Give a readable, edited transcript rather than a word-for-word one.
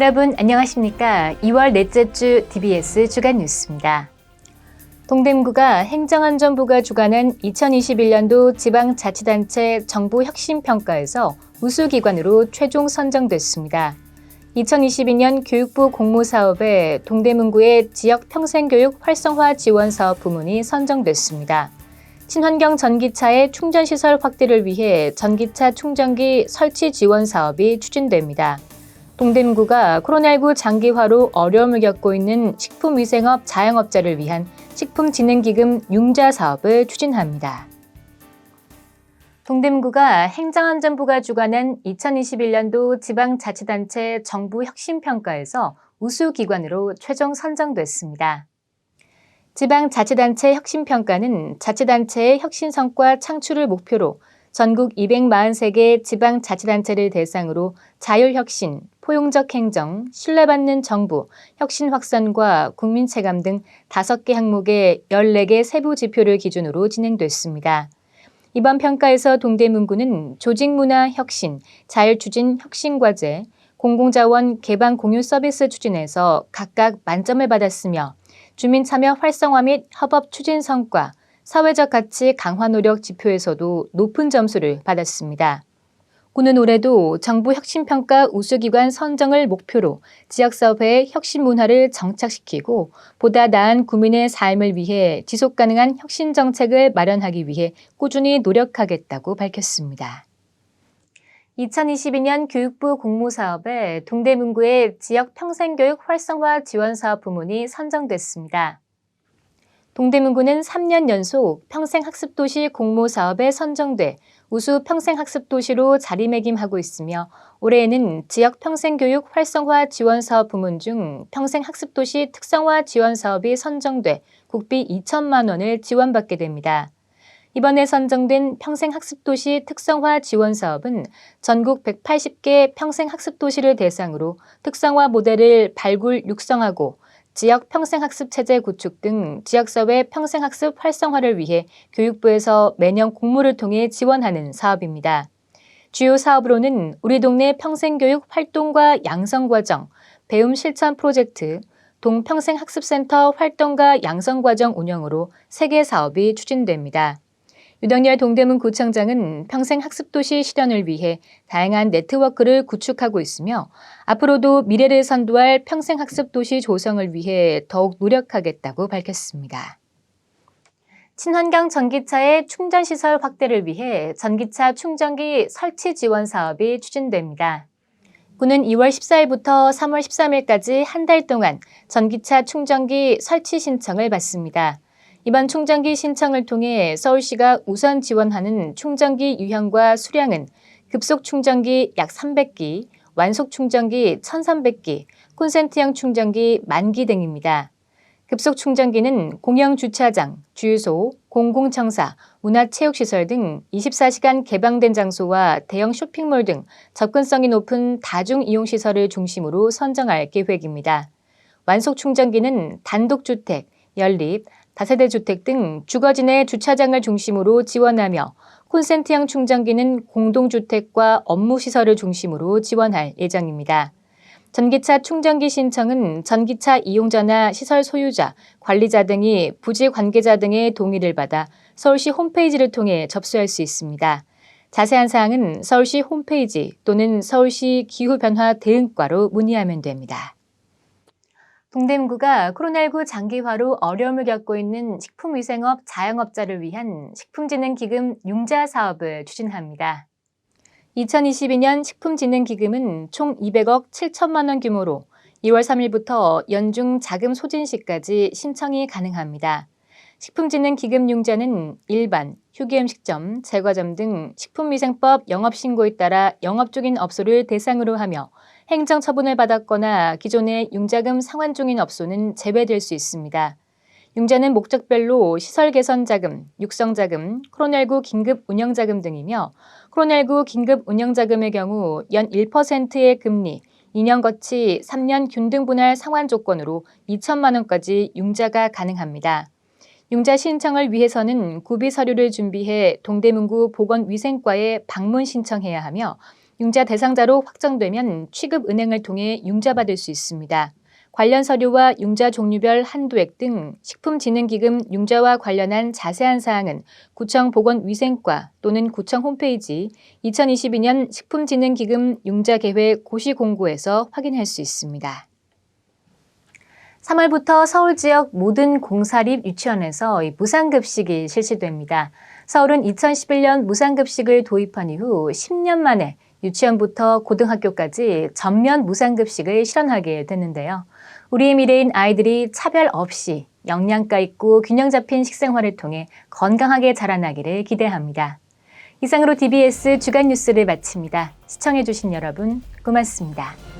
여러분 안녕하십니까? 2월 넷째 주 DBS 주간 뉴스입니다. 동대문구가 행정안전부가 주관한 2021년도 지방자치단체 정부혁신평가에서 우수기관으로 최종 선정됐습니다. 2022년 교육부 공모사업에 동대문구의 지역평생교육 활성화 지원사업 부문이 선정됐습니다. 친환경 전기차의 충전시설 확대를 위해 전기차 충전기 설치 지원 사업이 추진됩니다. 동대문구가 코로나19 장기화로 어려움을 겪고 있는 식품위생업 자영업자를 위한 식품진흥기금 융자 사업을 추진합니다. 동대문구가 행정안전부가 주관한 2021년도 지방자치단체 정부혁신평가에서 우수기관으로 최종 선정됐습니다. 지방자치단체 혁신평가는 자치단체의 혁신성과 창출을 목표로 전국 243개 지방자치단체를 대상으로 자율혁신, 포용적 행정, 신뢰받는 정부, 혁신 확산과 국민체감 등 5개 항목의 14개 세부 지표를 기준으로 진행됐습니다. 이번 평가에서 동대문구는 조직문화 혁신, 자율추진 혁신과제, 공공자원 개방 공유 서비스 추진에서 각각 만점을 받았으며 주민참여 활성화 및 협업 추진 성과, 사회적 가치 강화 노력 지표에서도 높은 점수를 받았습니다. 구는 올해도 정부 혁신평가 우수기관 선정을 목표로 지역사회의 혁신 문화를 정착시키고 보다 나은 구민의 삶을 위해 지속가능한 혁신 정책을 마련하기 위해 꾸준히 노력하겠다고 밝혔습니다. 2022년 교육부 공모사업에 동대문구의 지역평생교육 활성화 지원사업 부문이 선정됐습니다. 동대문구는 3년 연속 평생학습도시 공모사업에 선정돼 우수 평생학습도시로 자리매김하고 있으며 올해에는 지역평생교육 활성화 지원사업 부문 중 평생학습도시 특성화 지원사업이 선정돼 국비 2천만 원을 지원받게 됩니다. 이번에 선정된 평생학습도시 특성화 지원사업은 전국 180개 평생학습도시를 대상으로 특성화 모델을 발굴 육성하고 지역 평생학습 체제 구축 등 지역사회 평생학습 활성화를 위해 교육부에서 매년 공모를 통해 지원하는 사업입니다. 주요 사업으로는 우리 동네 평생교육 활동과 양성과정, 배움 실천 프로젝트, 동평생학습센터 활동과 양성과정 운영으로 3개 사업이 추진됩니다. 유덕열 동대문구청장은 평생학습도시 실현을 위해 다양한 네트워크를 구축하고 있으며 앞으로도 미래를 선도할 평생학습도시 조성을 위해 더욱 노력하겠다고 밝혔습니다. 친환경 전기차의 충전시설 확대를 위해 전기차 충전기 설치 지원 사업이 추진됩니다. 구는 2월 14일부터 3월 13일까지 한 달 동안 전기차 충전기 설치 신청을 받습니다. 이번 충전기 신청을 통해 서울시가 우선 지원하는 충전기 유형과 수량은 급속 충전기 약 300기, 완속 충전기 1,300기, 콘센트형 충전기 10,000기 등입니다. 급속 충전기는 공영 주차장, 주유소, 공공청사, 문화체육시설 등 24시간 개방된 장소와 대형 쇼핑몰 등 접근성이 높은 다중이용시설을 중심으로 선정할 계획입니다. 완속 충전기는 단독주택, 연립, 다세대 주택 등 주거지 내 주차장을 중심으로 지원하며 콘센트형 충전기는 공동주택과 업무시설을 중심으로 지원할 예정입니다. 전기차 충전기 신청은 전기차 이용자나 시설 소유자, 관리자 등이 부지 관계자 등의 동의를 받아 서울시 홈페이지를 통해 접수할 수 있습니다. 자세한 사항은 서울시 홈페이지 또는 서울시 기후변화 대응과로 문의하면 됩니다. 동대문구가 코로나19 장기화로 어려움을 겪고 있는 식품위생업 자영업자를 위한 식품진흥기금 융자 사업을 추진합니다. 2022년 식품진흥기금은 총 200억 7천만 원 규모로 2월 3일부터 연중 자금 소진 시까지 신청이 가능합니다. 식품진흥기금 융자는 일반, 휴게음식점, 제과점 등 식품위생법 영업신고에 따라 영업 중인 업소를 대상으로 하며 행정처분을 받았거나 기존의 융자금 상환 중인 업소는 제외될 수 있습니다. 융자는 목적별로 시설 개선 자금, 육성 자금, 코로나19 긴급 운영 자금 등이며 코로나19 긴급 운영 자금의 경우 연 1%의 금리, 2년 거치 3년 균등 분할 상환 조건으로 2천만 원까지 융자가 가능합니다. 융자 신청을 위해서는 구비 서류를 준비해 동대문구 보건위생과에 방문 신청해야 하며 융자 대상자로 확정되면 취급은행을 통해 융자받을 수 있습니다. 관련 서류와 융자 종류별 한도액 등 식품진흥기금 융자와 관련한 자세한 사항은 구청 보건위생과 또는 구청 홈페이지 2022년 식품진흥기금 융자계획 고시공고에서 확인할 수 있습니다. 3월부터 서울 지역 모든 공사립 유치원에서 무상급식이 실시됩니다. 서울은 2011년 무상급식을 도입한 이후 10년 만에 유치원부터 고등학교까지 전면 무상급식을 실현하게 됐는데요. 우리의 미래인 아이들이 차별 없이 영양가 있고 균형 잡힌 식생활을 통해 건강하게 자라나기를 기대합니다. 이상으로 DBS 주간 뉴스를 마칩니다. 시청해주신 여러분 고맙습니다.